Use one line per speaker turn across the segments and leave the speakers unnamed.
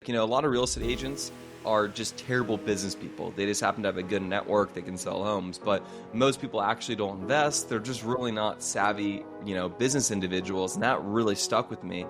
A lot of real estate agents are just terrible business people. They just happen to have a good network. They can sell homes, but most people actually don't invest. They're just really not savvy, business individuals, and that really stuck with me.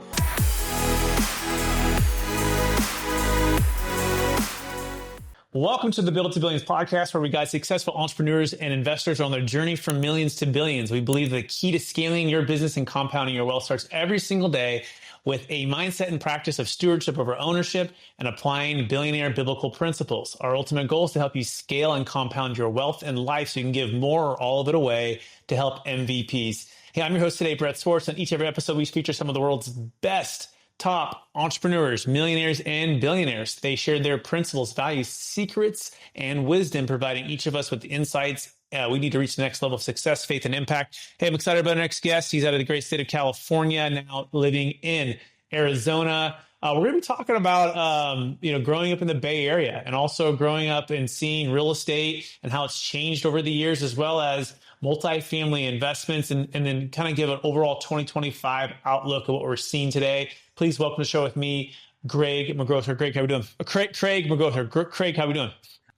Welcome to the Build to Billions podcast, where we guide successful entrepreneurs and investors on their journey from millions to billions. We believe the key to scaling your business and compounding your wealth starts every single day with a mindset and practice of stewardship over ownership and applying billionaire biblical principles. Our ultimate goal is to help you scale and compound your wealth and life so you can give more or all of it away to help MVPs. Hey, I'm your host today, Brett Swartz. On each and every episode, we feature some of the world's best top entrepreneurs, millionaires, and billionaires. They share their principles, values, secrets, and wisdom, providing each of us with insights we need to reach the next level of success, faith, and impact. Hey, I'm excited about our next guest. He's out of the great state of California, now living in Arizona. We're going to be talking about, growing up in the Bay Area and also growing up and seeing real estate and how it's changed over the years, as well as multifamily investments, and then kind of give an overall 2025 outlook of what we're seeing today. Please welcome to the show with me, Craig McGrouther. Craig, how are we doing? Craig McGrouther. Craig, how are we doing?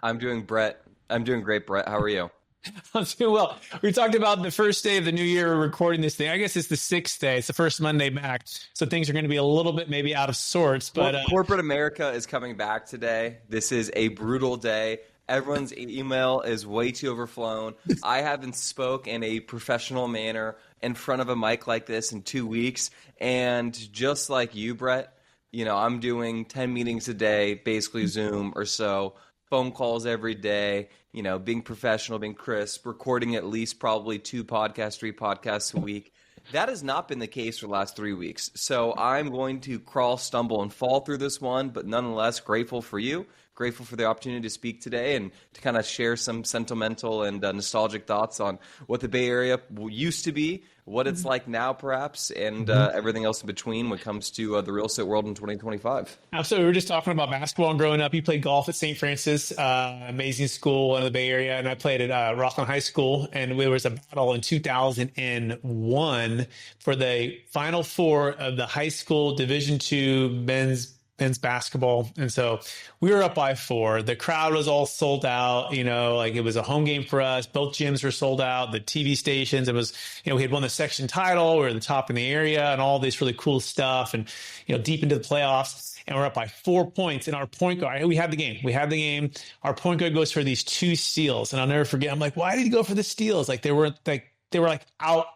I'm doing great, Brett. How are you?
I'm doing well. We talked about the first day of the new year. We're recording this thing. I guess it's the sixth day. It's the first Monday back. So things are going to be a little bit maybe out of sorts. But
corporate America is coming back today. This is a brutal day. Everyone's email is way too overflown. I haven't spoke in a professional manner in front of a mic like this in 2 weeks. And just like you, Brett, I'm doing 10 meetings a day, basically Zoom or so, phone calls every day, being professional, being crisp, recording at least probably 3 podcasts a week. That has not been the case for the last 3 weeks. So I'm going to crawl, stumble, and fall through this one, but nonetheless grateful for you, grateful for the opportunity to speak today and to kind of share some sentimental and nostalgic thoughts on what the Bay Area used to be, what it's like now perhaps, and everything else in between when it comes to the real estate world in 2025.
Absolutely. We were just talking about basketball and growing up. You played golf at St. Francis, amazing school in the Bay Area, and I played at Rockland High School, and there was a battle in 2001 for the Final Four of the high school Division II men's basketball. And so we were up by 4. The crowd was all sold out, it was a home game for us. Both gyms were sold out, the TV stations. It was, we had won the section title. We were the top in the area and all this really cool stuff. And, deep into the playoffs, and we're up by 4 points. And our point guard, we had the game. Our point guard goes for these 2 steals. And I'll never forget. I'm like, why did he go for the steals? They were out.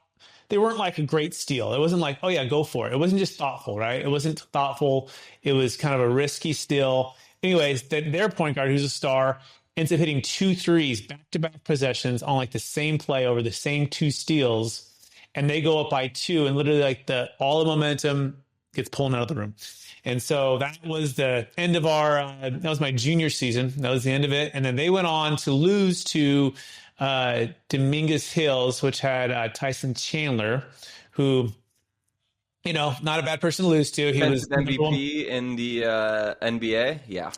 They weren't like a great steal. It wasn't like, oh yeah, go for it. It wasn't just thoughtful, right? It wasn't thoughtful. It was kind of a risky steal. Anyways, their point guard, who's a star, ends up hitting 2 threes, back-to-back possessions on the same play over the same 2 steals. And they go up by 2, and literally all the momentum gets pulled out of the room. And so that was the end of that was my junior season. That was the end of it. And then they went on to lose to Dominguez Hills, which had Tyson Chandler, who, not a bad person to lose to. He was
MVP in the NBA. Yeah,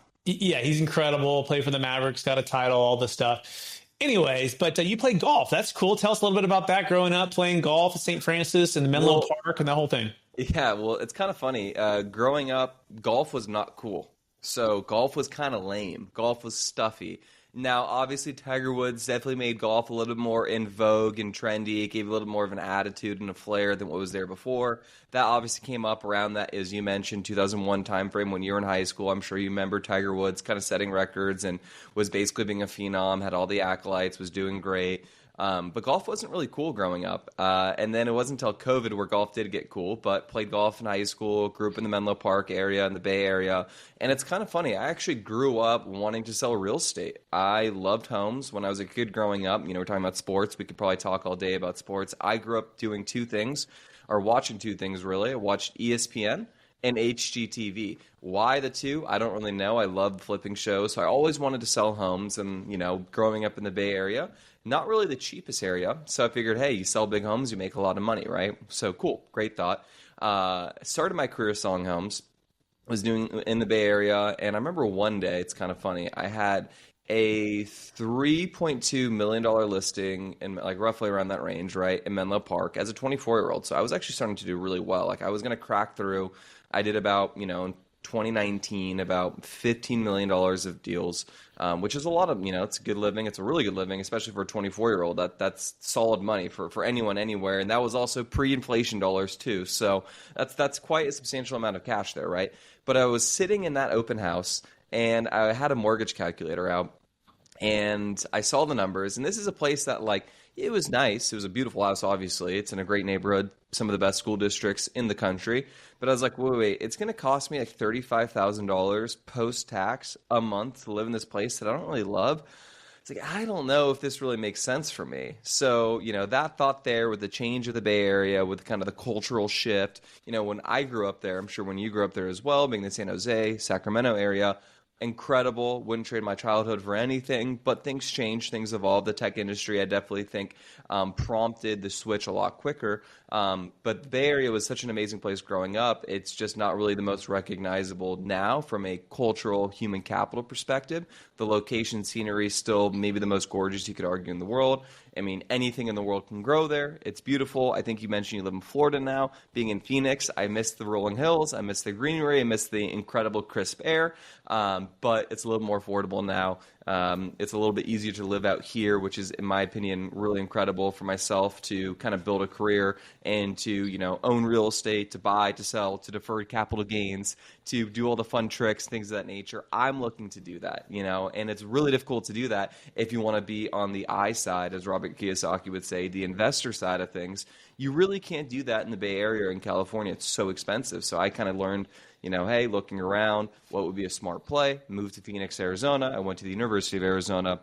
he's incredible. Played for the Mavericks, got a title, all this stuff. Anyways, but you played golf. That's cool. Tell us a little bit about that. Growing up playing golf at St. Francis and the Menlo Park and that whole thing.
Yeah, well, it's kind of funny. Growing up, golf was not cool. So golf was kind of lame. Golf was stuffy. Now, obviously, Tiger Woods definitely made golf a little bit more in vogue and trendy. It gave a little more of an attitude and a flair than what was there before. That obviously came up around that, as you mentioned, 2001 timeframe when you were in high school. I'm sure you remember Tiger Woods kind of setting records and was basically being a phenom, had all the acolytes, was doing great. But golf wasn't really cool growing up. And then it wasn't until COVID where golf did get cool, but played golf in high school, grew up in the Menlo Park area, in the Bay Area. And it's kind of funny. I actually grew up wanting to sell real estate. I loved homes when I was a kid growing up. We're talking about sports. We could probably talk all day about sports. I grew up doing 2 things, or watching 2 things, really. I watched ESPN and HGTV. Why the 2? I don't really know. I loved flipping shows. So I always wanted to sell homes, and, growing up in the Bay Area, not really the cheapest area. So I figured, hey, you sell big homes, you make a lot of money, right? So cool. Great thought. Started my career selling homes. Was doing in the Bay Area. And I remember one day, it's kind of funny, I had a $3.2 million listing in roughly around that range, right, in Menlo Park as a 24-year-old. So I was actually starting to do really well. I was going to crack through. I did about, 2019, about $15 million of deals, which is a lot of, it's a good living. It's a really good living, especially for a 24-year-old. That's solid money for anyone, anywhere. And that was also pre-inflation dollars too. So that's quite a substantial amount of cash there, right? But I was sitting in that open house and I had a mortgage calculator out and I saw the numbers. And this is a place that it was nice. It was a beautiful house, obviously. It's in a great neighborhood, some of the best school districts in the country. But I was like, wait, it's going to cost me like $35,000 post-tax a month to live in this place that I don't really love. It's like, I don't know if this really makes sense for me. So, that thought there with the change of the Bay Area, with kind of the cultural shift, when I grew up there, I'm sure when you grew up there as well, being the San Jose, Sacramento area, incredible. Wouldn't trade my childhood for anything, but things change, things evolve. The tech industry, I definitely think, prompted the switch a lot quicker. But the Bay Area was such an amazing place growing up. It's just not really the most recognizable now from a cultural human capital perspective. The location, scenery is still maybe the most gorgeous you could argue in the world. I mean, anything in the world can grow there. It's beautiful. I think you mentioned you live in Florida now. Being in Phoenix, I miss the rolling hills. I miss the greenery. I miss the incredible crisp air. But it's a little more affordable now. It's a little bit easier to live out here, which is, in my opinion, really incredible for myself to kind of build a career and to, own real estate, to buy, to sell, to defer capital gains, to do all the fun tricks, things of that nature. I'm looking to do that, and it's really difficult to do that if you want to be on the I side, as Robert Kiyosaki would say, the investor side of things. You really can't do that in the Bay Area or in California. It's so expensive. So I kind of learned, hey, looking around, what would be a smart play? Moved to Phoenix, Arizona. I went to the University of Arizona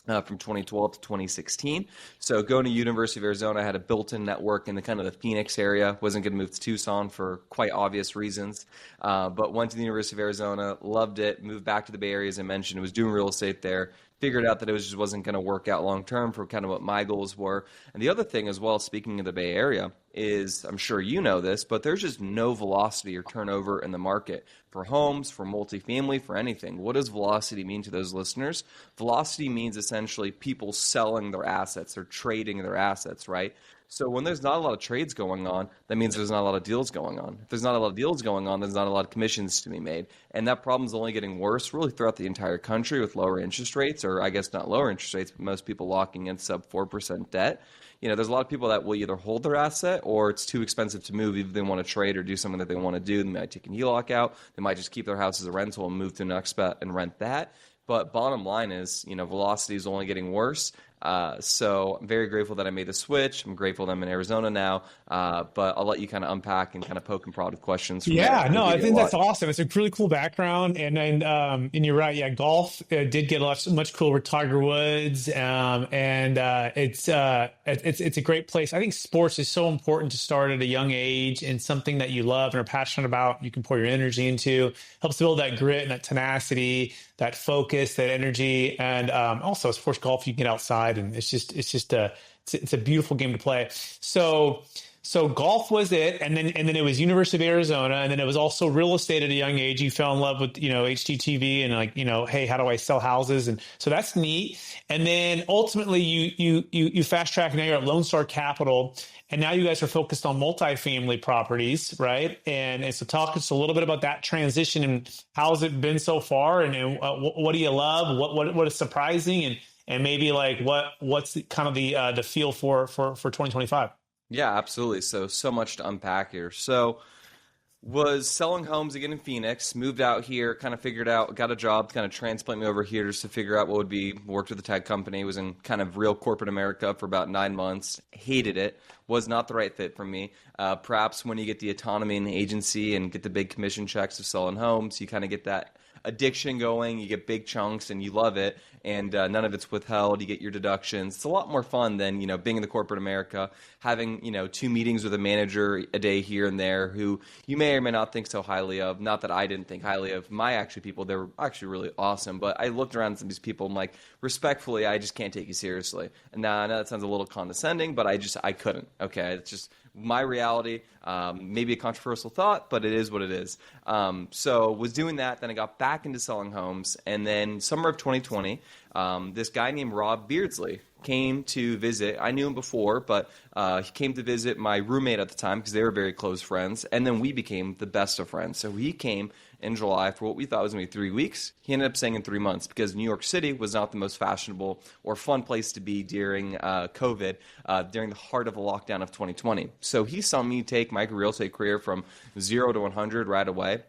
from 2012 to 2016. So going to University of Arizona, I had a built-in network in the kind of the Phoenix area. Wasn't going to move to Tucson for quite obvious reasons, but went to the University of Arizona, loved it, moved back to the Bay Area, as I mentioned, was doing real estate there. Figured out that it just wasn't going to work out long term for kind of what my goals were. And the other thing as well, speaking of the Bay Area, is I'm sure you know this, but there's just no velocity or turnover in the market for homes, for multifamily, for anything. What does velocity mean to those listeners? Velocity means essentially people selling their assets or trading their assets, right? So when there's not a lot of trades going on, that means there's not a lot of deals going on. If there's not a lot of deals going on, there's not a lot of commissions to be made. And that problem is only getting worse really throughout the entire country with lower interest rates, or I guess not lower interest rates, but most people locking in sub 4% debt. There's a lot of people that will either hold their asset or it's too expensive to move. Either they want to trade or do something that they want to do. They might take an HELOC out. They might just keep their house as a rental and move to the next spot and rent that. But bottom line is, velocity is only getting worse. So I'm very grateful that I made the switch. I'm grateful that I'm in Arizona now. But I'll let you kind of unpack and kind of poke and prod with questions.
Yeah, no, I think that's awesome. It's a really cool background. And you're right. Yeah, golf did get much cooler with Tiger Woods. It's a great place. I think sports is so important to start at a young age, and something that you love and are passionate about, you can pour your energy into. Helps build that grit and that tenacity, that focus, that energy. And also, of course, golf, you can get outside, and it's a beautiful game to play. So golf was it, and then it was University of Arizona, and then it was also real estate at a young age. You fell in love with HGTV and hey, how do I sell houses? And so that's neat. And then ultimately you fast track, and now you're at Lone Star Capital, and now you guys are focused on multifamily properties, right? And so talk us a little bit about that transition and how's it been so far, and what do you love? What is surprising, and maybe what's kind of the feel for 2025?
Yeah, absolutely. So much to unpack here. So was selling homes again in Phoenix, moved out here, kind of figured out, got a job, kind of transplant me over here just to figure out what would be, worked with a tech company, was in kind of real corporate America for about 9 months, hated it, was not the right fit for me. Perhaps when you get the autonomy in the agency and get the big commission checks of selling homes, you kind of get that addiction going, you get big chunks and you love it, and none of it's withheld. You get your deductions. It's a lot more fun than being in the corporate America, having 2 meetings with a manager a day here and there who you may or may not think so highly of. Not that I didn't think highly of my actually people. They were actually really awesome, but I looked around at some of these people and respectfully, I just can't take you seriously. And now I know that sounds a little condescending, but I couldn't. Okay, it's just my reality. Maybe a controversial thought, but it is what it is. So was doing that. Then I got back into selling homes. And then summer of 2020, this guy named Rob Beardsley came to visit. I knew him before, but he came to visit my roommate at the time because they were very close friends. And then we became the best of friends. So he came in July for what we thought was going to be 3 weeks. He ended up staying in 3 months because New York City was not the most fashionable or fun place to be during COVID, during the heart of the lockdown of 2020. So he saw me take my real estate career from 0 to 100 right away.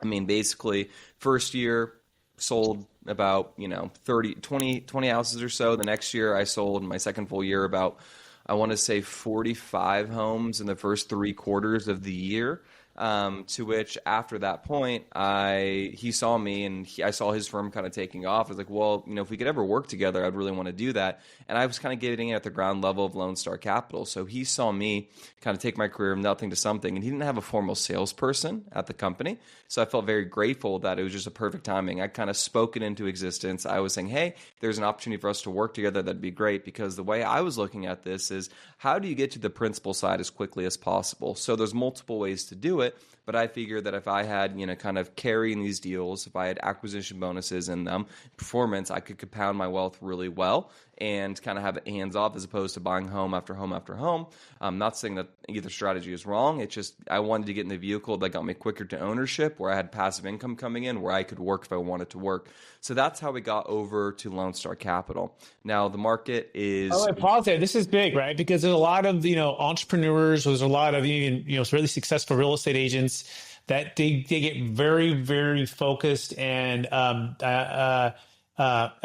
I mean, basically, first year sold about, 20 houses or so. The next year I sold, my second full year, about, I want to say 45 homes in the first 3 quarters of the year. To which after that point, he saw me and I saw his firm kind of taking off. I was like, well, if we could ever work together, I'd really want to do that. And I was kind of getting it at the ground level of Lone Star Capital. So he saw me kind of take my career from nothing to something. And he didn't have a formal salesperson at the company. So I felt very grateful that it was just a perfect timing. I kind of spoke it into existence. I was saying, hey, there's an opportunity for us to work together. That'd be great. Because the way I was looking at this is, how do you get to the principal side as quickly as possible? So there's multiple ways to do it. But I figured that if I had, kind of carrying these deals, if I had acquisition bonuses in them, performance, I could compound my wealth really well and kind of have it hands off as opposed to buying home after home after home. I'm not saying that either strategy is wrong. It's just I wanted to get in the vehicle that got me quicker to ownership, where I had passive income coming in, where I could work if I wanted to work. So that's how we got over to Lone Star Capital. Now the market is.
Oh, I pause there. This is big, right? Because there's a lot of entrepreneurs. There's a lot of really successful real estate agents that they get very, very focused, and I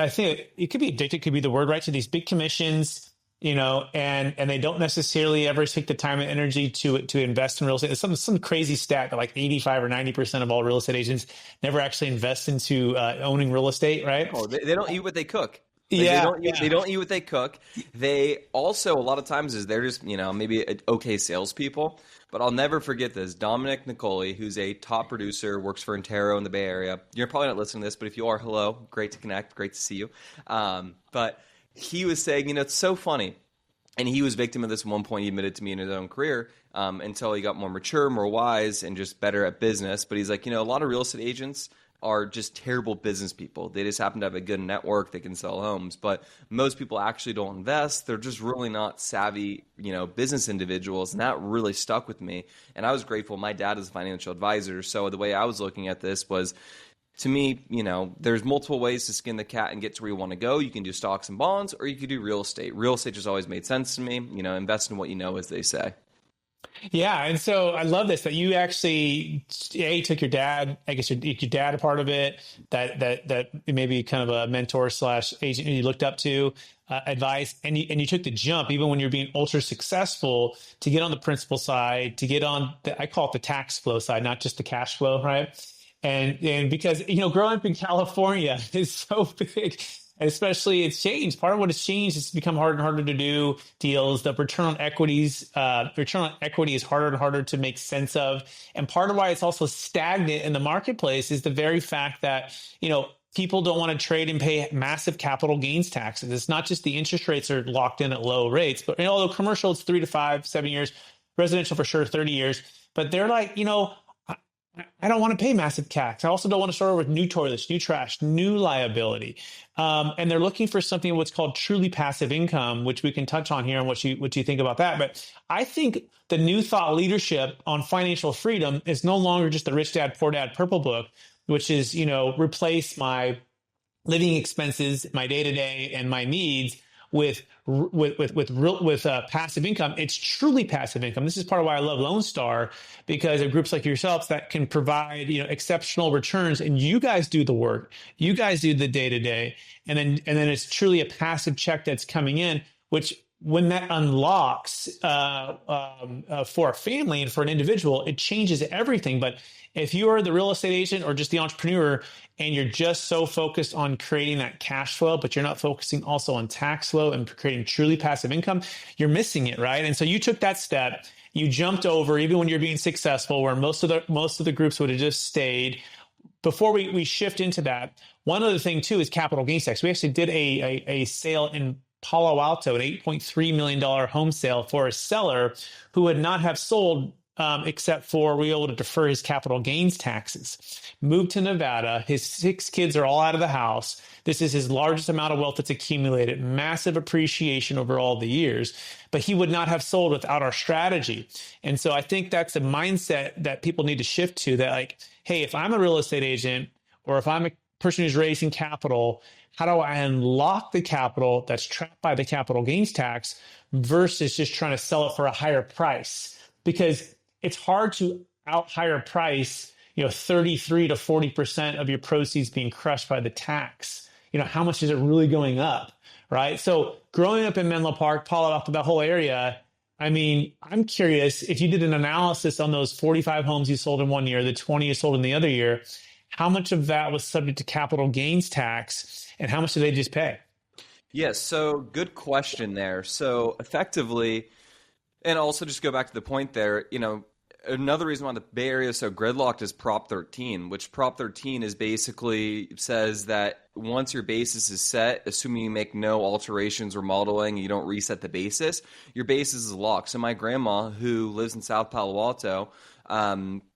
think it could be addicted, could be the word, right, to these big commissions, and they don't necessarily ever take the time and energy to invest in real estate. There's some crazy stat that like 85 or 90% of all real estate agents never actually invest into owning real estate, right?
Oh, they don't eat what they cook.
Yeah,
they don't eat what they cook. They also, a lot of times, they're just, maybe okay salespeople. But I'll never forget this. Dominic Nicoli, who's a top producer, works for Intero in the Bay Area. You're probably not listening to this, but if you are, hello. Great to connect. Great to see you. But he was saying, it's so funny. And he was victim of this at one point. He admitted to me in his own career until he got more mature, more wise, and just better at business. But he's like, a lot of real estate agents are just terrible business people. They just happen to have a good network. They can sell homes. But most people actually don't invest. They're just really not savvy, business individuals. And that really stuck with me. And I was grateful. My dad is a financial advisor. So the way I was looking at this was, to me, there's multiple ways to skin the cat and get to where you want to go. You can do stocks and bonds, or you can do real estate. Real estate just always made sense to me. Invest in what you know, as they say.
Yeah, and so I love this that you actually took your dad. I guess your dad a part of it. That maybe kind of a mentor / agent you looked up to, advice, and you took the jump even when you're being ultra successful to get on the principal side, to get on I call it the tax flow side, not just the cash flow, right? And because growing up in California is so big. And especially it's changed. Part of what has changed is it's become harder and harder to do deals. The return on equity is harder and harder to make sense of. And part of why it's also stagnant in the marketplace is the very fact that, people don't want to trade and pay massive capital gains taxes. It's not just the interest rates are locked in at low rates, but although commercial it's 3 to 5, 7 years, residential for sure 30 years. But they're like, I don't want to pay massive tax. I also don't want to start over with new toilets, new trash, new liability. And they're looking for something what's called truly passive income, which we can touch on here and what you think about that. But I think the new thought leadership on financial freedom is no longer just the Rich Dad, Poor Dad purple book, which is, replace my living expenses, my day-to-day and my needs with passive income. It's truly passive income. This is part of why I love Lone Star, because of groups like yourselves that can provide exceptional returns, and you guys do the work. You guys do the day to day, and then it's truly a passive check that's coming in, which when that unlocks for a family and for an individual, it changes everything. But if you are the real estate agent or just the entrepreneur and you're just so focused on creating that cash flow, but you're not focusing also on tax flow and creating truly passive income, you're missing it, right? And so you took that step, you jumped over, even when you're being successful, where most of the groups would have just stayed. Before we shift into that, one other thing too is capital gains tax. We actually did a sale in Palo Alto, an $8.3 million home sale for a seller who would not have sold except for we were able to defer his capital gains taxes. Moved to Nevada. His 6 kids are all out of the house. This is his largest amount of wealth that's accumulated, massive appreciation over all the years. But he would not have sold without our strategy. And so I think that's a mindset that people need to shift to, that like, hey, if I'm a real estate agent or if I'm a person who's raising capital, how do I unlock the capital that's trapped by the capital gains tax versus just trying to sell it for a higher price? Because it's hard to out higher price, 33 to 40% of your proceeds being crushed by the tax. How much is it really going up, right? So growing up in Menlo Park, Palo Alto, that whole area, I mean, I'm curious if you did an analysis on those 45 homes you sold in one year, the 20 you sold in the other year, how much of that was subject to capital gains tax and how much did they just pay?
Yes, so good question there. So effectively, and also just go back to the point there, another reason why the Bay Area is so gridlocked is Prop 13, which Prop 13 is basically says that once your basis is set, assuming you make no alterations or modeling, you don't reset the basis, your basis is locked. So my grandma, who lives in South Palo Alto,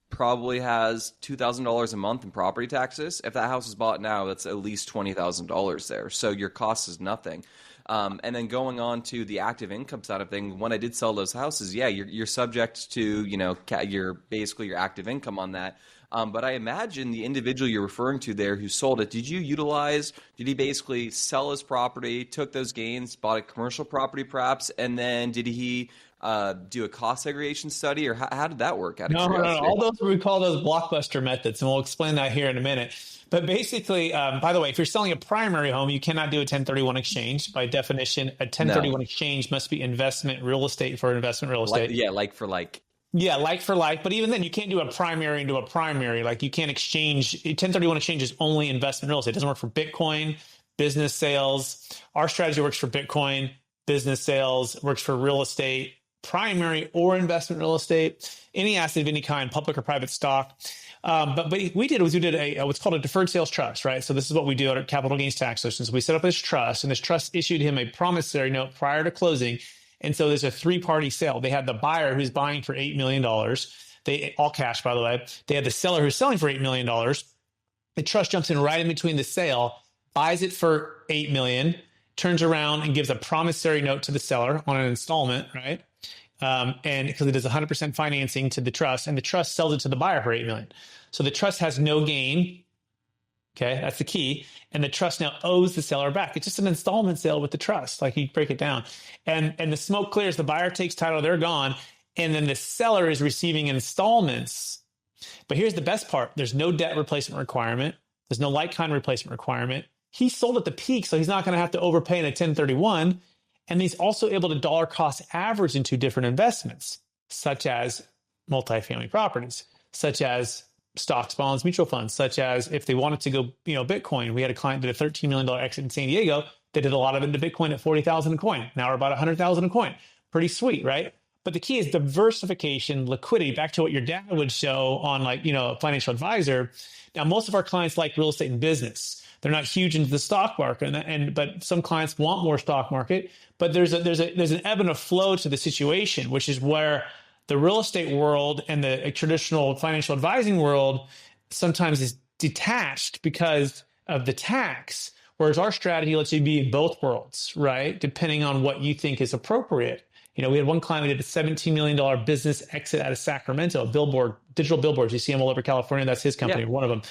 probably has $2,000 a month in property taxes. If that house is bought now, that's at least $20,000 there. So your cost is nothing. And then going on to the active income side of things, when I did sell those houses, yeah, you're subject to, your basically your active income on that. But I imagine the individual you're referring to there who sold it, did he basically sell his property, took those gains, bought a commercial property perhaps, and then did he do a cost segregation study, or how did that work out of curiosity?
No. All those, we call those blockbuster methods, and we'll explain that here in a minute. But basically, by the way, if you're selling a primary home, you cannot do a 1031 exchange. By definition, a 1031 exchange must be investment real estate for investment real estate.
Like for like.
Yeah, like for like. But even then, you can't do a primary into a primary. Like you can't exchange. 1031 exchange is only investment real estate. It doesn't work for Bitcoin, business sales. Our strategy works for Bitcoin, business sales, works for real estate, primary or investment real estate, any asset of any kind, public or private stock. But we did a what's called a deferred sales trust, right? So this is what we do at our capital gains tax solutions. We set up this trust, and this trust issued him a promissory note prior to closing. And so there's a 3-party sale. They had the buyer who's buying for $8 million. They all cash, by the way. They had the seller who's selling for $8 million. The trust jumps in right in between the sale, buys it for $8 million, turns around and gives a promissory note to the seller on an installment, right? And because it does 100% financing to the trust, and the trust sells it to the buyer for $8 million. So the trust has no gain. Okay, that's the key. And the trust now owes the seller back. It's just an installment sale with the trust. Like you break it down, and the smoke clears. The buyer takes title. They're gone, and then the seller is receiving installments. But here's the best part: there's no debt replacement requirement. There's no like-kind replacement requirement. He sold at the peak, so he's not going to have to overpay in a 1031. And he's also able to dollar cost average into different investments, such as multifamily properties, such as stocks, bonds, mutual funds, such as if they wanted to go, Bitcoin. We had a client that did a $13 million exit in San Diego. They did a lot of it into Bitcoin at 40,000 a coin. Now we're about 100,000 a coin. Pretty sweet, right? But the key is diversification, liquidity, back to what your dad would show on a financial advisor. Now, most of our clients like real estate and business. They're not huge into the stock market, but some clients want more stock market. But there's an ebb and a flow to the situation, which is where the real estate world and the traditional financial advising world sometimes is detached because of the tax, whereas our strategy lets you be in both worlds, right? Depending on what you think is appropriate. We had one client who did a $17 million business exit out of Sacramento, digital billboards. You see them all over California. That's his company, one of them.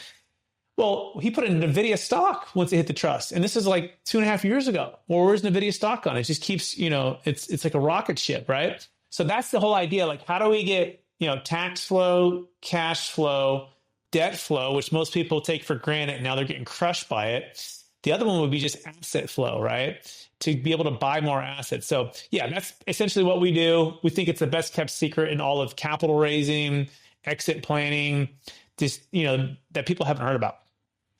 Well, he put in NVIDIA stock once it hit the trust. And this is like 2.5 years ago. Well, where's NVIDIA stock gone? It just keeps, it's like a rocket ship, right? So that's the whole idea. Like, how do we get, tax flow, cash flow, debt flow, which most people take for granted. Now they're getting crushed by it. The other one would be just asset flow, right? To be able to buy more assets. So yeah, that's essentially what we do. We think it's the best kept secret in all of capital raising, exit planning, just, that people haven't heard about.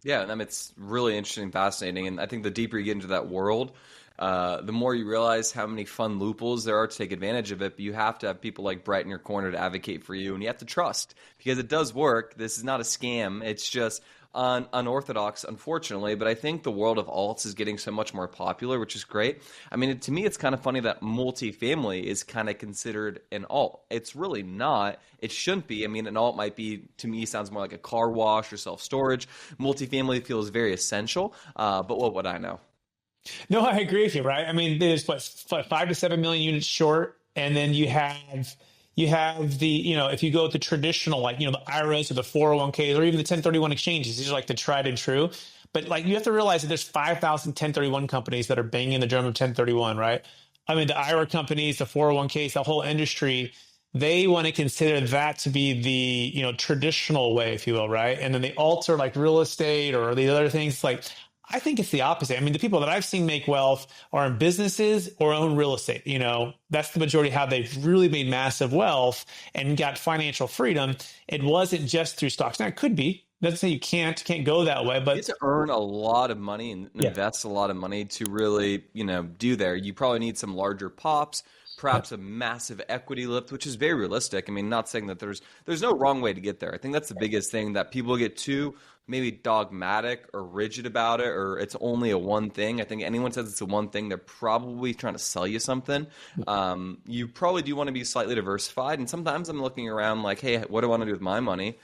Yeah, I mean, it's really interesting, fascinating. And I think the deeper you get into that world, the more you realize how many fun loopholes there are to take advantage of it. But you have to have people like Brett in your corner to advocate for you. And you have to trust, because it does work. This is not a scam. It's just unorthodox, unfortunately, but I think the world of alts is getting so much more popular, which is great. I mean, to me, it's kind of funny that multifamily is kind of considered an alt. It's really not. It shouldn't be. I mean, an alt might be, to me, sounds more like a car wash or self-storage. Multifamily feels very essential, but what would I know?
No, I agree with you, right? I mean, there's what 5 to 7 million units short, and then you have the, if you go with the traditional, like, the IRAs or the 401ks or even the 1031 exchanges, these are like the tried and true. But like, you have to realize that there's 5,000 1031 companies that are banging the drum of 1031, right? I mean, the IRA companies, the 401ks, the whole industry, they want to consider that to be the, traditional way, if you will, right? And then the alts are like real estate or the other things. Like, I think it's the opposite. I mean, the people that I've seen make wealth are in businesses or own real estate. That's the majority of how they've really made massive wealth and got financial freedom. It wasn't just through stocks. Now, it could be. Doesn't say you can't go that way, but
you have to earn a lot of money and invest a lot of money to really, do there. You probably need some larger pops, perhaps a massive equity lift, which is very realistic. I mean, not saying that there's no wrong way to get there. I think that's the biggest thing, that people get too maybe dogmatic or rigid about it, or it's only a one thing. I think anyone says it's a one thing, they're probably trying to sell you something. You probably do want to be slightly diversified. And sometimes I'm looking around like, hey, what do I want to do with my money?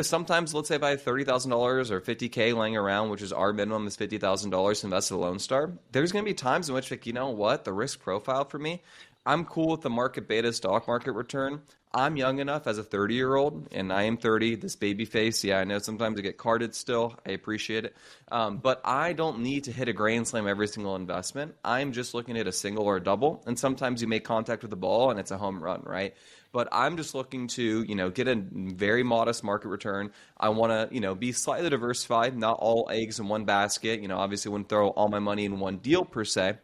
Sometimes, let's say if I have $30,000 or $50K laying around, which is our minimum is $50,000 to invest in a Lone Star, there's going to be times in which, like, the risk profile for me, I'm cool with the market beta stock market return. I'm young enough as a 30-year-old, and I am 30, this baby face. Yeah, I know sometimes I get carded still. I appreciate it. But I don't need to hit a grand slam every single investment. I'm just looking at a single or a double, and sometimes you make contact with the ball, and it's a home run, right? But I'm just looking to, get a very modest market return. I want to, be slightly diversified, not all eggs in one basket. Obviously wouldn't throw all my money in one deal per se.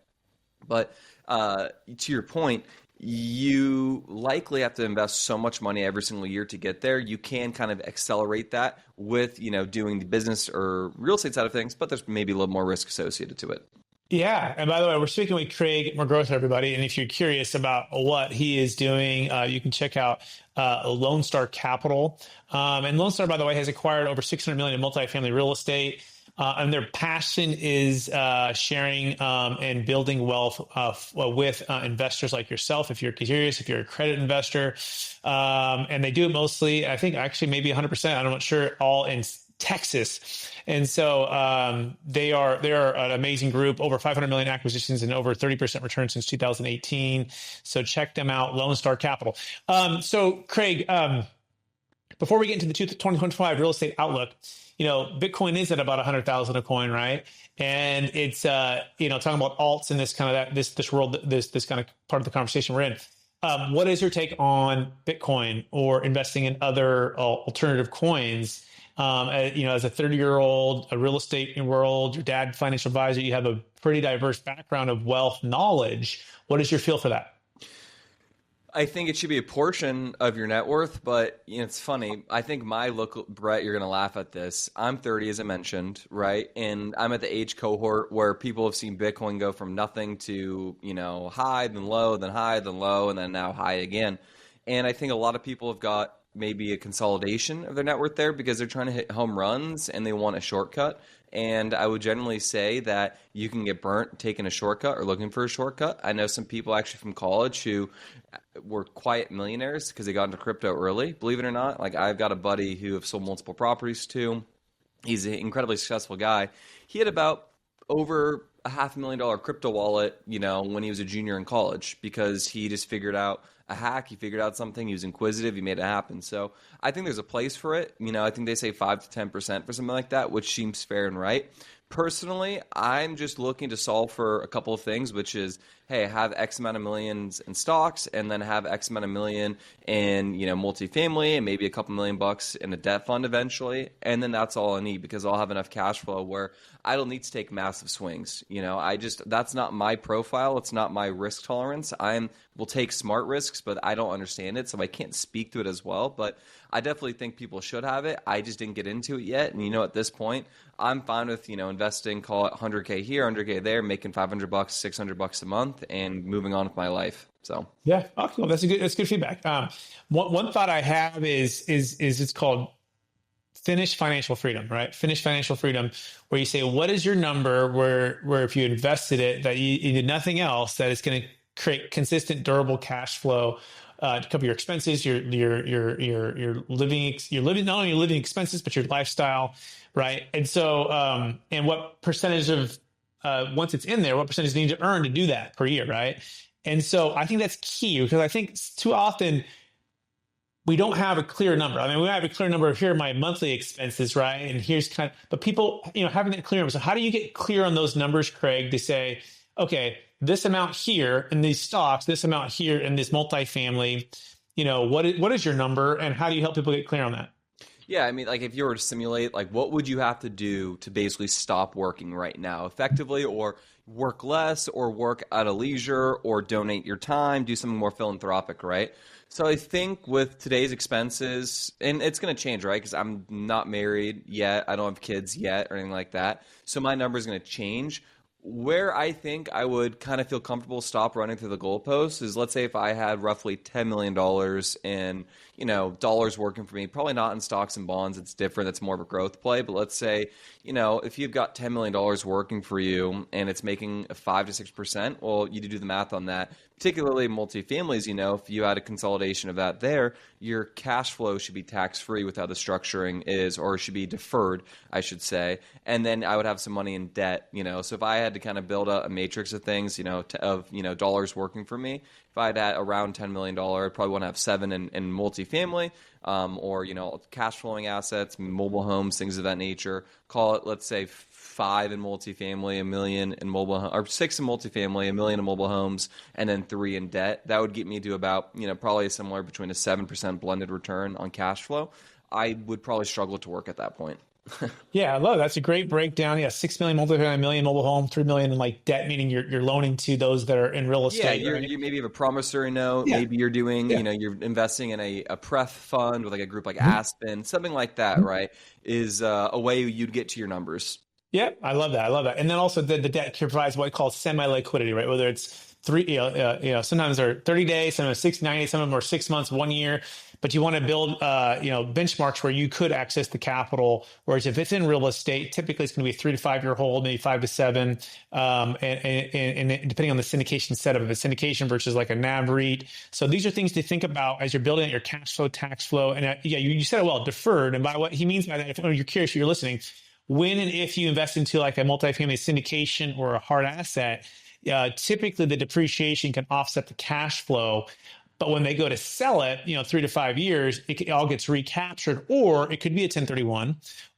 But to your point, you likely have to invest so much money every single year to get there. You can kind of accelerate that with, doing the business or real estate side of things, but there's maybe a little more risk associated to it.
Yeah. And by the way, we're speaking with Craig McGrouther, everybody. And if you're curious about what he is doing, you can check out Lone Star Capital. And Lone Star, by the way, has acquired over $600 million in multifamily real estate. And their passion is sharing and building wealth with investors like yourself, if you're curious, if you're a credit investor. And they do it mostly, I think actually maybe 100%, I'm not sure, all in Texas. And so they are an amazing group, over 500 million acquisitions and over 30% return since 2018. So check them out, Lone Star Capital. So Craig, before we get into the 2025 real estate outlook, Bitcoin is at about 100,000 a coin, right? And it's, talking about alts in this kind of this world, this kind of part of the conversation we're in. What is your take on Bitcoin or investing in other alternative coins? As a 30-year-old, a real estate world, your dad, financial advisor, you have a pretty diverse background of wealth knowledge. What is your feel for that?
I think it should be a portion of your net worth, but it's funny. I think my look, Brett, you're going to laugh at this. I'm 30, as I mentioned, right? And I'm at the age cohort where people have seen Bitcoin go from nothing to, high, then low, then high, then low, and then now high again. And I think a lot of people have got maybe a consolidation of their net worth there because they're trying to hit home runs and they want a shortcut. And I would generally say that you can get burnt taking a shortcut or looking for a shortcut. I know some people actually from college who were quiet millionaires because they got into crypto early, believe it or not. Like, I've got a buddy who I've sold multiple properties to. He's an incredibly successful guy. He had about over a $500,000 crypto wallet, when he was a junior in college because he just figured out a hack. He figured out something. He was inquisitive. He made it happen. So I think there's a place for it. I think they say 5 to 10% for something like that, which seems fair and right. Personally, I'm just looking to solve for a couple of things, which is, hey, have X amount of millions in stocks and then have X amount of million in, multifamily and maybe a couple $1,000,000 in a debt fund eventually. And then that's all I need because I'll have enough cash flow where I don't need to take massive swings. That's not my profile. It's not my risk tolerance. Will take smart risks, but I don't understand it. So I can't speak to it as well, but I definitely think people should have it. I just didn't get into it yet. And at this point, I'm fine with, investing, call it 100K here, 100K there, making $500, $600 a month and moving on with my life. So, yeah.
Oh, cool. That's good feedback. One thought I have is it's called finish financial freedom, right? Finish financial freedom, where you say, what is your number where if you invested it, that you did nothing else, that it's going to create consistent, durable cash flow to cover your expenses, your living, not only your living expenses, but your lifestyle, right? And so, and what percentage of once it's in there, what percentage do you need to earn to do that per year, right? And so I think that's key, because I think too often we don't have a clear number. I mean, we have a clear number of, here are my monthly expenses, right? And here's kind of, but people, having that clear number. So how do you get clear on those numbers, Craig, to say, okay, this amount here in these stocks, this amount here in this multifamily, what is your number, and how do you help people get clear on that?
Yeah, I mean, like if you were to simulate, like what would you have to do to basically stop working right now effectively, or work less, or work at a leisure, or donate your time, do something more philanthropic, right? So I think with today's expenses, and it's going to change, right? Because I'm not married yet. I don't have kids yet or anything like that. So my number is going to change. Where I think I would kind of feel comfortable stop running through the goalposts is, let's say if I had roughly $10 million in, dollars working for me, probably not in stocks and bonds. It's different. That's more of a growth play. But let's say, if you've got $10 million working for you and it's making 5 to 6%, well, you do the math on that. Particularly multifamilies, if you had a consolidation of that there, your cash flow should be tax-free with how the structuring is, or should be deferred, I should say. And then I would have some money in debt, So if I had to kind of build a matrix of things, of dollars working for me, if I had around $10 million, I'd probably want to have 7 in multifamily, or, cash flowing assets, mobile homes, things of that nature. Call it, let's say, 5 in multifamily, $1 million in mobile, or 6 in multifamily, $1 million in mobile homes, and then 3 in debt. That would get me to about, probably somewhere between a 7% blended return on cash flow. I would probably struggle to work at that point.
Yeah, I love it. That's a great breakdown. Yeah, 6 million multifamily, $1 million mobile home, 3 million in like debt, meaning you're loaning to those that are in real estate.
Yeah,
right?
you maybe have a promissory note. Yeah. Maybe you're doing, you're investing in a pref fund with like a group like Aspen, something like that, right? Is a way you'd get to your numbers.
Yeah, I love that. And then also the debt provides what I call semi-liquidity, right? Whether it's sometimes they're 30 days, sometimes 60, 90, some of them are 6 months, 1 year. But you want to build, benchmarks where you could access the capital. Whereas if it's in real estate, typically it's going to be a 3 to 5 year hold, maybe 5 to 7, and depending on the syndication setup, if it's syndication versus like a NAV REIT. So these are things to think about as you're building out your cash flow, tax flow, and you said it well, deferred. And by what he means by that, if you're curious, if you're listening, when and if you invest into like a multifamily syndication or a hard asset, typically the depreciation can offset the cash flow. But when they go to sell it, 3 to 5 years, it all gets recaptured, or it could be a 1031,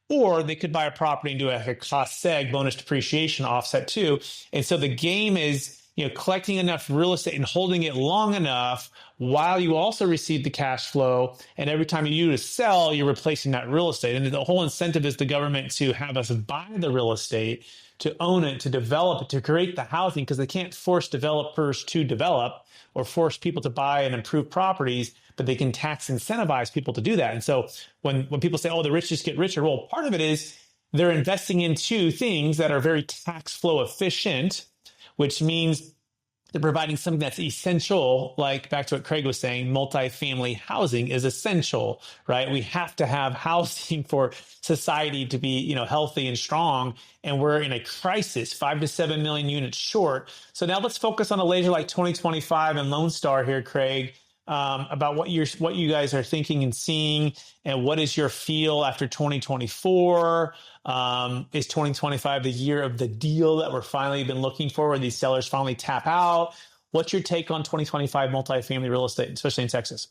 or they could buy a property and do a cost seg bonus depreciation offset too. And so the game is, collecting enough real estate and holding it long enough while you also receive the cash flow. And every time you do to sell, you're replacing that real estate. And the whole incentive is the government to have us buy the real estate, to own it, to develop it, to create the housing, because they can't force developers to develop or force people to buy and improve properties, but they can tax incentivize people to do that. And so when people say, oh, the rich just get richer, well, part of it is they're investing into things that are very tax flow efficient, which means they're providing something that's essential, like back to what Craig was saying, multifamily housing is essential, right? We have to have housing for society to be, healthy and strong. And we're in a crisis, 5 to 7 million units short. So now let's focus on a laser like 2025 and Lone Star here, Craig, about what you guys are thinking and seeing, and what is your feel after 2024? Is 2025 the year of the deal that we're finally been looking for, where these sellers finally tap out? What's your take on 2025 multifamily real estate, especially in Texas?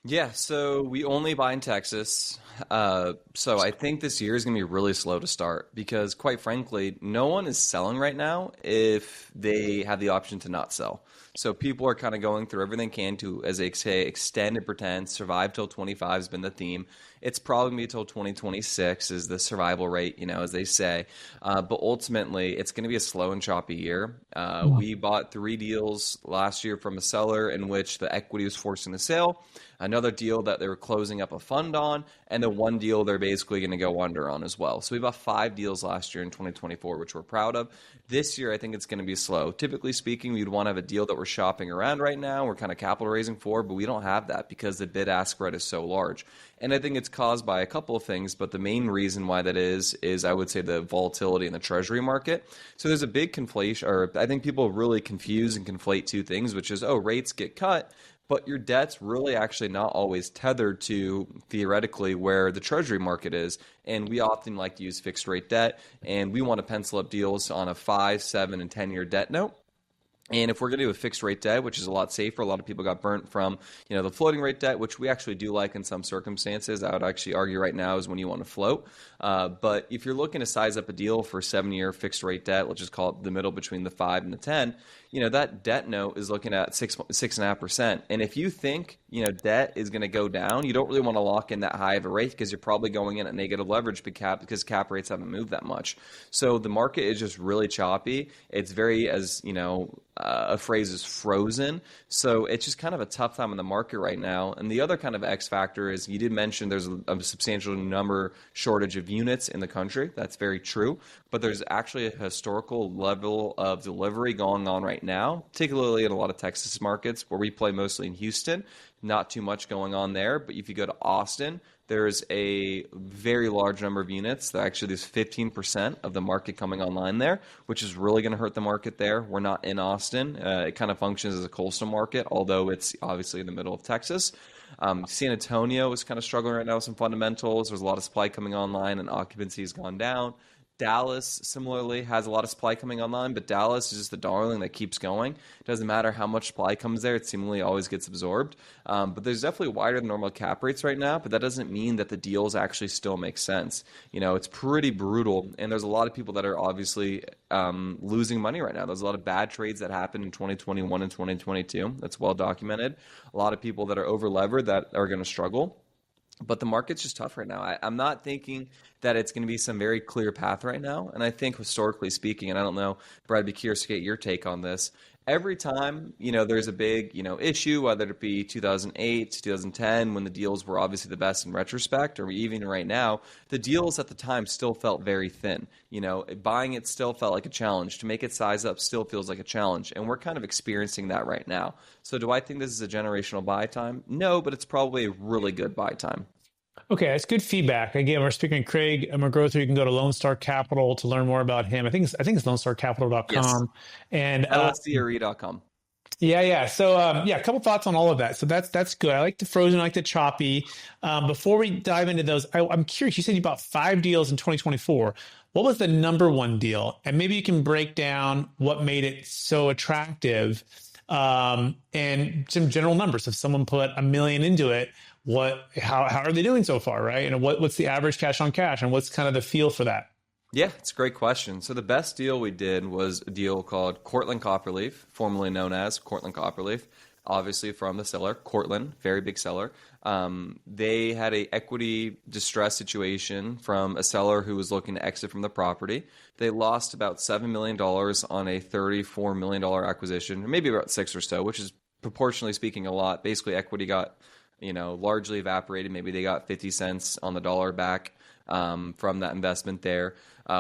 Yeah, so we only buy in Texas. So I think this year is going to be really slow to start, because quite frankly, no one is selling right now if they have the option to not sell. So people are kind of going through everything they can to, as they say, extend and pretend, survive till 25 has been the theme. It's probably going to be till 2026 is the survival rate, as they say. But ultimately, it's going to be a slow and choppy year. We bought 3 deals last year from a seller in which the equity was forcing the sale. another deal that they were closing up a fund on, and then one deal they're basically going to go under on as well. So we bought 5 deals last year in 2024, which we're proud of. This year, I think it's going to be slow. Typically speaking, we'd want to have a deal that we're shopping around right now, we're kind of capital raising for, but we don't have that because the bid-ask spread is so large. And I think it's caused by a couple of things, but the main reason why that is I would say the volatility in the treasury market. So there's a big conflation, or I think people really confuse and conflate two things, which is, oh, rates get cut, but your debt's really actually not always tethered to, theoretically, where the treasury market is. And we often like to use fixed rate debt, and we want to pencil up deals on a 5, 7, and 10-year debt note. And if we're going to do a fixed rate debt, which is a lot safer, a lot of people got burnt from, the floating rate debt, which we actually do like in some circumstances. I would actually argue right now is when you want to float. But if you're looking to size up a deal for 7-year fixed rate debt, let's just call it the middle between the 5 and the 10, that debt note is looking at 6.5%. And if you think, debt is going to go down, you don't really want to lock in that high of a rate because you're probably going in at negative leverage because cap rates haven't moved that much. So the market is just really choppy. It's very, as a phrase is, frozen. So it's just kind of a tough time in the market right now. And the other kind of X factor is, you did mention there's a substantial shortage of units in the country. That's very true. But there's actually a historical level of delivery going on right now, particularly in a lot of Texas markets where we play, mostly in Houston. Not too much going on there. But if you go to Austin, there's a very large number of units. Actually, there's 15% of the market coming online there, which is really going to hurt the market there. We're not in Austin. It kind of functions as a coastal market, although it's obviously in the middle of Texas. San Antonio is kind of struggling right now with some fundamentals. There's a lot of supply coming online and occupancy has gone down. Dallas, similarly, has a lot of supply coming online, but Dallas is just the darling that keeps going. It doesn't matter how much supply comes there. It seemingly always gets absorbed. But there's definitely wider than normal cap rates right now, but that doesn't mean that the deals actually still make sense. It's pretty brutal, and there's a lot of people that are obviously losing money right now. There's a lot of bad trades that happened in 2021 and 2022. That's well documented. A lot of people that are over-levered that are going to struggle. But the market's just tough right now. I'm not thinking that it's going to be some very clear path right now. And I think historically speaking, and I don't know, Brad, I'd be curious to get your take on this. Every time, there's a big, issue, whether it be 2008, 2010, when the deals were obviously the best in retrospect, or even right now, the deals at the time still felt very thin. Buying it still felt like a challenge. To make it size up still feels like a challenge. And we're kind of experiencing that right now. So do I think this is a generational buy time? No, but it's probably a really good buy time.
Okay, that's good feedback. Again, we're speaking to Craig McGrouther. You can go to Lone Star Capital to learn more about him. I think it's lonestarcapital.com.
Yes.
And
lscre.com.
Yeah. So, a couple thoughts on all of that. So that's good. I like the frozen, I like the choppy. Before we dive into those, I'm curious. You said you bought 5 deals in 2024. What was the number one deal? And maybe you can break down what made it so attractive, and some general numbers. If someone put $1 million into it, how are they doing so far, right? And what's the average cash on cash, and what's kind of the feel for that?
Yeah, it's a great question. So the best deal we did was a deal called Cortland Copperleaf, formerly known as Cortland Copperleaf, obviously from the seller, Cortland, very big seller. They had a equity distress situation from a seller who was looking to exit from the property. They lost about $7 million on a $34 million acquisition, or maybe about 6 or so, which is proportionally speaking a lot. Basically, equity got largely evaporated. Maybe they got 50 cents on the dollar back from that investment there.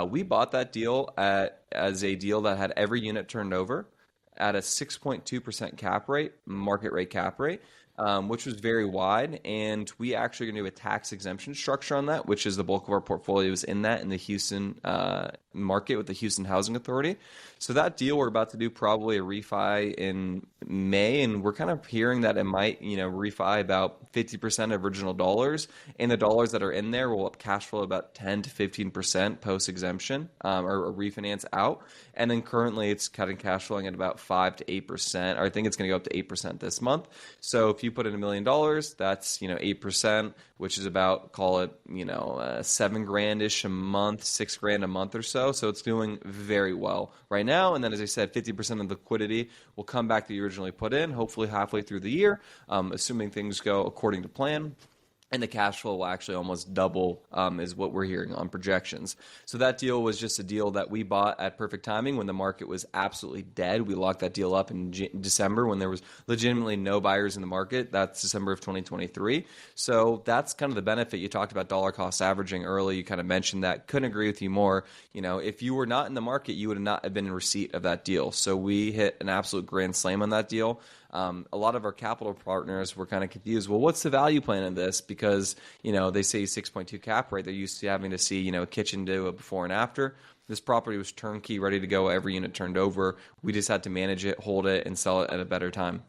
We bought that deal as a deal that had every unit turned over at a 6.2% cap rate, market rate cap rate, which was very wide. And we actually are going to do a tax exemption structure on that, which is the bulk of our portfolio is in the Houston market with the Houston Housing Authority. So that deal, we're about to do probably a refi in May, and we're kind of hearing that it might, refi about 50% of original dollars, and the dollars that are in there will cash flow about 10 to 15% post exemption or refinance out. And then currently it's cutting cash flowing at about 5 to 8%, or I think it's going to go up to 8% this month. So if you put in $1 million, that's 8%, which is about, call it $7,000-ish a month, $6,000 a month or so. So it's doing very well right now. And then, as I said, 50% of the liquidity will come back that you originally put in, hopefully halfway through the year, assuming things go according to plan. and the cash flow will actually almost double, is what we're hearing on projections. So that deal was just a deal that we bought at perfect timing when the market was absolutely dead. We locked that deal up in December when there was legitimately no buyers in the market. That's December of 2023. So that's kind of the benefit. You talked about dollar cost averaging early. You kind of mentioned that. Couldn't agree with you more. If you were not in the market, you would not have been in receipt of that deal. So we hit an absolute grand slam on that deal. A lot of our capital partners were kind of confused. Well, what's the value plan in this? Because, they say 6.2 cap rate. They're used to having to see, a kitchen do a before and after. This property was turnkey, ready to go. Every unit turned over. We just had to manage it, hold it, and sell it at a better time.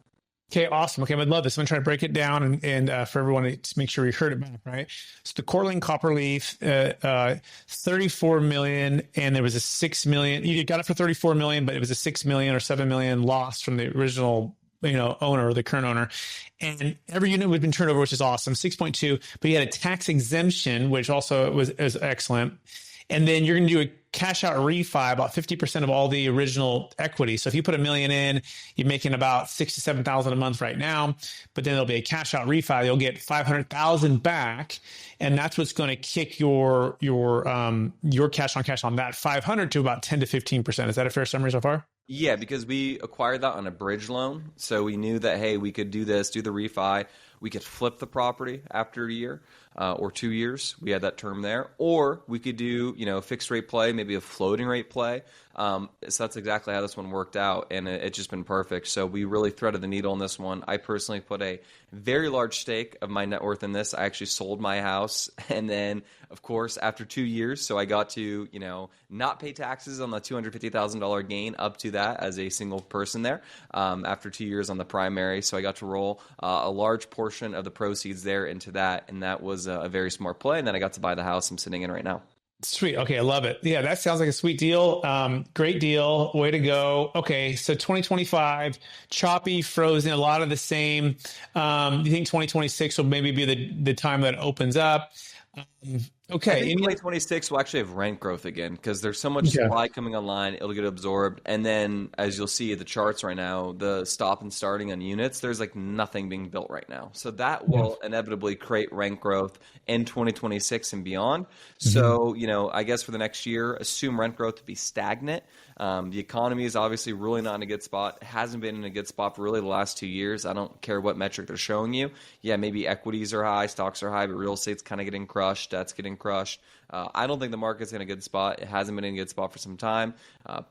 Okay, awesome. Okay, I would love this. I'm going to try to break it down and for everyone to make sure we heard it back, right? So the Cortland Copperleaf, 34 million, and there was a 6 million. You got it for 34 million, but it was a 6 million or 7 million loss from the original owner, the current owner. And every unit would have been turned over, which is awesome, 6.2, but you had a tax exemption, which also was excellent. And then you're going to do a cash out refi, about 50% of all the original equity. So if you put $1 million in, you're making about 6,000 to 7,000 a month right now, but then there'll be a cash out refi. You'll get 500,000 back. And that's what's going to kick your cash on that 500 to about 10 to 15%. Is that a fair summary so far?
Yeah, because we acquired that on a bridge loan. So we knew that, hey, we could do this, do the refi. We could flip the property after a year or 2 years. We had that term there. Or we could do, fixed rate play, maybe a floating rate play. So that's exactly how this one worked out. And it's just been perfect. So we really threaded the needle on this one. I personally put a very large stake of my net worth in this. I actually sold my house. And then, of course, after 2 years, so I got to, not pay taxes on the $250,000 gain up to that as a single person there after 2 years on the primary. So I got to roll a large portion of the proceeds there into that. And that was a very smart play. And then I got to buy the house I'm sitting in right now.
Sweet. Okay. I love it. Yeah. That sounds like a sweet deal. Great deal. Way to go. Okay. So 2025, choppy, frozen, a lot of the same. You think 2026 will maybe be the time that it opens up? Okay.
I think 2026 will actually have rent growth again because there's so much supply coming online. It'll get absorbed. And then, as you'll see the charts right now, the stop and starting on units, there's like nothing being built right now. So that will inevitably create rent growth in 2026 and beyond. So, I guess for the next year, assume rent growth to be stagnant. The economy is obviously really not in a good spot. It hasn't been in a good spot for really the last 2 years. I don't care what metric they're showing you. Yeah, maybe equities are high, stocks are high, but real estate's kind of getting crushed. Debt's getting crushed. I don't think the market's in a good spot. It hasn't been in a good spot for some time.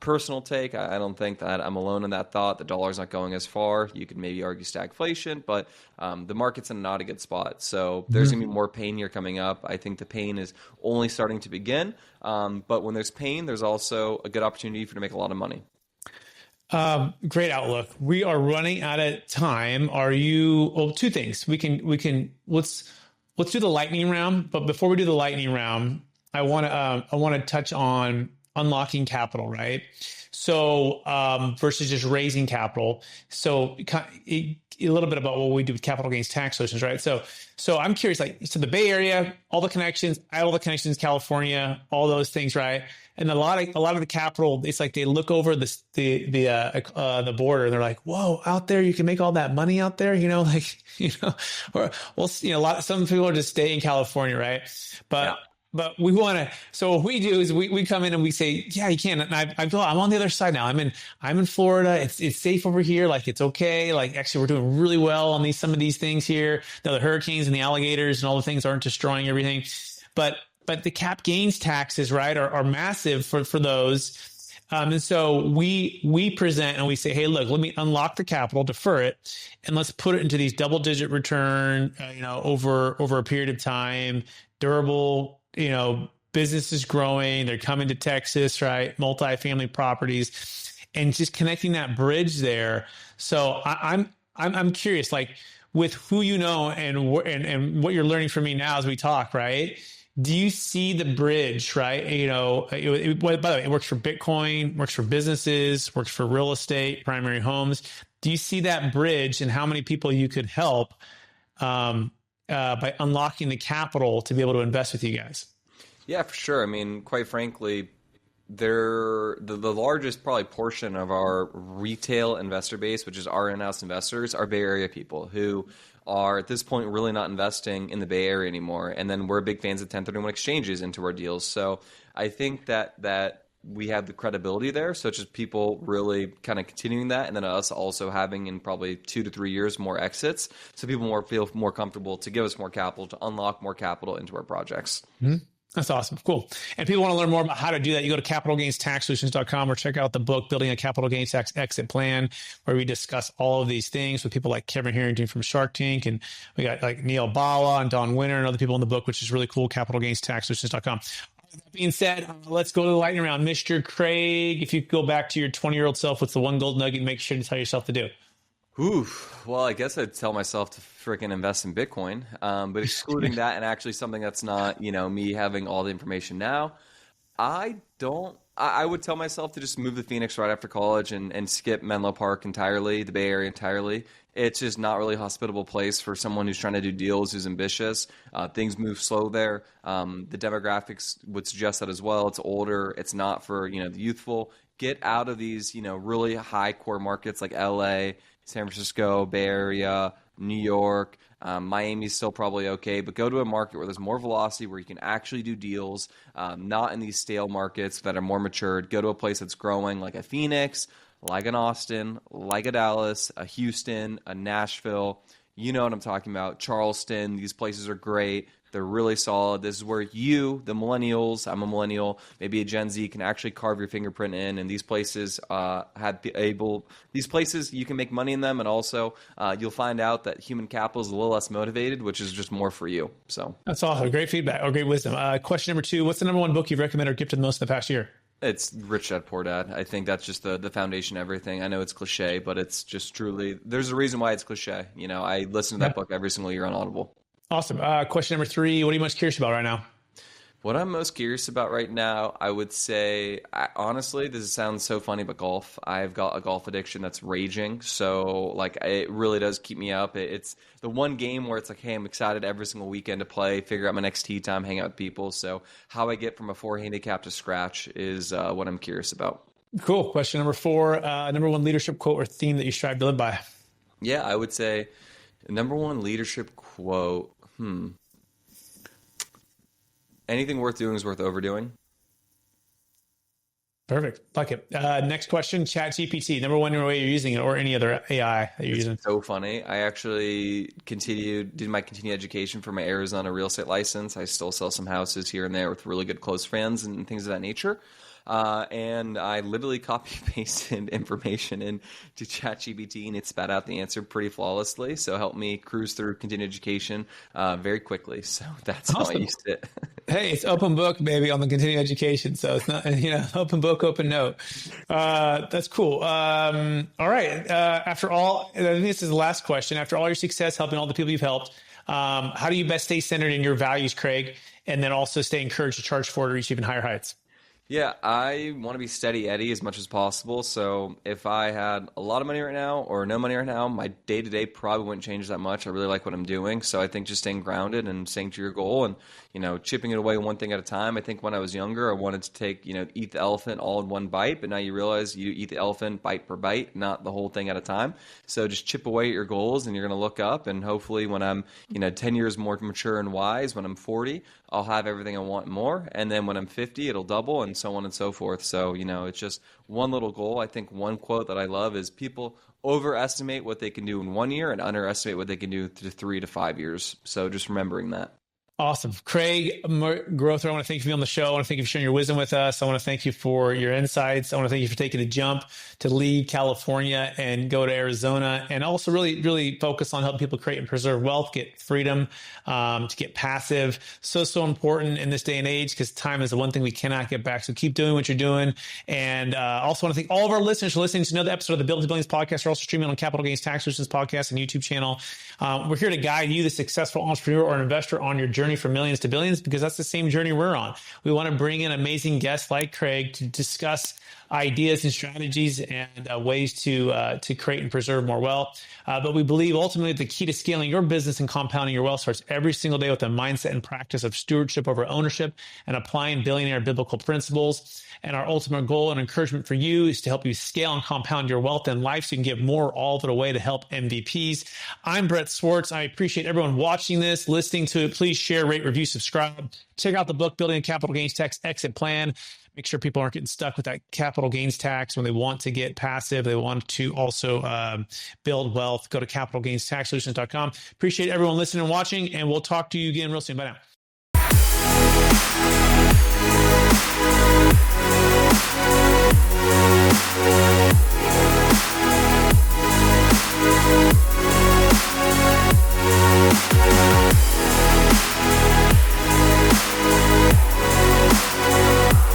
Personal take, I don't think that I'm alone in that thought. The dollar's not going as far. You could maybe argue stagflation, but the market's in not a good spot. So there's going to be more pain here coming up. I think the pain is only starting to begin. But when there's pain, there's also a good opportunity for you to make a lot of money.
Great outlook. We are running out of time. Two things. Let's do the lightning round. But before we do the lightning round, I want to touch on unlocking capital, right? So versus just raising capital. So a little bit about what we do with capital gains tax solutions, right? So I'm curious, so the Bay Area, all the connections, I have all the connections, California, all those things, right? And a lot of the capital, it's like they look over the border and they're like, "Whoa, out there you can make all that money out there," or some people are just stay in California, right? But we want to. So what we do is we come in and we say, "Yeah, you can." And I'm on the other side now. I'm in Florida. It's safe over here. Like it's okay. Like actually, we're doing really well on some of these things here. The hurricanes and the alligators and all the things aren't destroying everything, but the cap gains taxes, right, are massive for those. And so we present and we say, hey, look, let me unlock the capital, defer it, and let's put it into these double-digit return, over a period of time, durable, businesses growing, they're coming to Texas, right, multifamily properties, and just connecting that bridge there. So I'm curious, like with who and what you're learning from me now as we talk, right? Do you see the bridge, right? By the way, it works for Bitcoin, works for businesses, works for real estate, primary homes. Do you see that bridge and how many people you could help by unlocking the capital to be able to invest with you guys?
Yeah, for sure. I mean, quite frankly, the largest probably portion of our retail investor base, which is our in-house investors, are Bay Area people who are at this point really not investing in the Bay Area anymore. And then we're big fans of 1031 exchanges into our deals. So I think that we have the credibility there, such as people really kind of continuing that, and then us also having in probably 2 to 3 years more exits, so people feel more comfortable to give us more capital, to unlock more capital into our projects.
Mm-hmm. That's awesome. Cool. And people want to learn more about how to do that, you go to capitalgainstaxsolutions.com or check out the book, Building a Capital Gains Tax Exit Plan, where we discuss all of these things with people like Kevin Harrington from Shark Tank. And we got like Neil Bala and Don Winter and other people in the book, which is really cool, capitalgainstaxsolutions.com. That being said, let's go to the lightning round. Mr. Craig, if you could go back to your 20-year-old self, what's the one gold nugget you make sure to tell yourself to do?
Well, I guess I'd tell myself to freaking invest in Bitcoin. But excluding that and actually something that's not, me having all the information now, I would tell myself to just move to Phoenix right after college and skip Menlo Park entirely, the Bay Area entirely. It's just not really a hospitable place for someone who's trying to do deals, who's ambitious. Things move slow there. The demographics would suggest that as well. It's older. It's not for, the youthful. Get out of these, really high core markets like LA, San Francisco, Bay Area, New York. Miami's still probably okay, but go to a market where there's more velocity, where you can actually do deals, not in these stale markets that are more matured. Go to a place that's growing like a Phoenix, like an Austin, like a Dallas, a Houston, a Nashville. You know what I'm talking about. Charleston. These places are great. They're really solid. This is where you, the millennials, I'm a millennial, maybe a Gen Z, can actually carve your fingerprint in. And these places these places you can make money in them, and also you'll find out that human capital is a little less motivated, which is just more for you. So that's
awesome. Great feedback or great wisdom. Question number 2: what's the number one book you've recommended or gifted the most in the past year?
It's Rich Dad Poor Dad. I think that's just the foundation of everything. I know it's cliche, but it's just truly, there's a reason why it's cliche. I listen to that book every single year on Audible.
Awesome. Question number 3, what are you most curious about right now?
What I'm most curious about right now, I would say, honestly, this sounds so funny, but golf. I've got a golf addiction that's raging. So, it really does keep me up. It's the one game where it's like, hey, I'm excited every single weekend to play, figure out my next tee time, hang out with people. So how I get from a 4 handicap to scratch is what I'm curious about.
Cool. Question number 4, number one leadership quote or theme that you strive to live by?
Yeah, I would say number one leadership quote. Anything worth doing is worth overdoing.
Perfect. Like it. Next question, ChatGPT. Number one way you're using it, or any other AI that you're using.
So funny. I actually did my continued education for my Arizona real estate license. I still sell some houses here and there with really good close friends and things of that nature. And I literally copy pasted information into ChatGPT, and it spat out the answer pretty flawlessly. So it helped me cruise through continued education very quickly. So that's awesome. How I used it.
Hey, it's open book, baby, on the continuing education. So it's not, open book, open note. That's cool. All right. After all, I think this is the last question. After all your success helping all the people you've helped, how do you best stay centered in your values, Craig, and then also stay encouraged to charge forward or reach even higher heights?
Yeah, I want to be steady Eddie as much as possible. So if I had a lot of money right now or no money right now, my day-to-day probably wouldn't change that much. I really like what I'm doing. So I think just staying grounded and staying to your goal and, chipping it away one thing at a time. I think when I was younger, I wanted to take, eat the elephant all in one bite. But now you realize you eat the elephant bite per bite, not the whole thing at a time. So just chip away at your goals and you're going to look up. And hopefully when I'm, 10 years more mature and wise, when I'm 40, I'll have everything I want and more. And then when I'm 50, it'll double and so on and so forth. So, it's just one little goal. I think one quote that I love is people overestimate what they can do in 1 year and underestimate what they can do to 3 to 5 years. So just remembering that.
Awesome. Craig McGrouther, I want to thank you for being on the show. I want to thank you for sharing your wisdom with us. I want to thank you for your insights. I want to thank you for taking the jump to leave California and go to Arizona, and also really, really focus on helping people create and preserve wealth, get freedom, to get passive. So important in this day and age, because time is the one thing we cannot get back. So keep doing what you're doing. And also want to thank all of our listeners for listening to another episode of the Build to Billions podcast. We're also streaming on Capital Gains Tax Solutions podcast and YouTube channel. We're here to guide you, the successful entrepreneur or investor, on your journey from millions to billions, because that's the same journey we're on. We want to bring in amazing guests like Craig to discuss ideas and strategies and ways to create and preserve more wealth. But we believe ultimately the key to scaling your business and compounding your wealth starts every single day with a mindset and practice of stewardship over ownership and applying billionaire biblical principles. And our ultimate goal and encouragement for you is to help you scale and compound your wealth in life so you can give more all of it away to help MVPs. I'm Brett Swartz. I appreciate everyone watching this, listening to it. Please share, rate, review, subscribe. Check out the book, Building a Capital Gains Tax Exit Plan. Make sure people aren't getting stuck with that capital gains tax when they want to get passive. They want to also build wealth. Go to capitalgainstaxsolutions.com. Appreciate everyone listening and watching, and we'll talk to you again real soon. Bye now.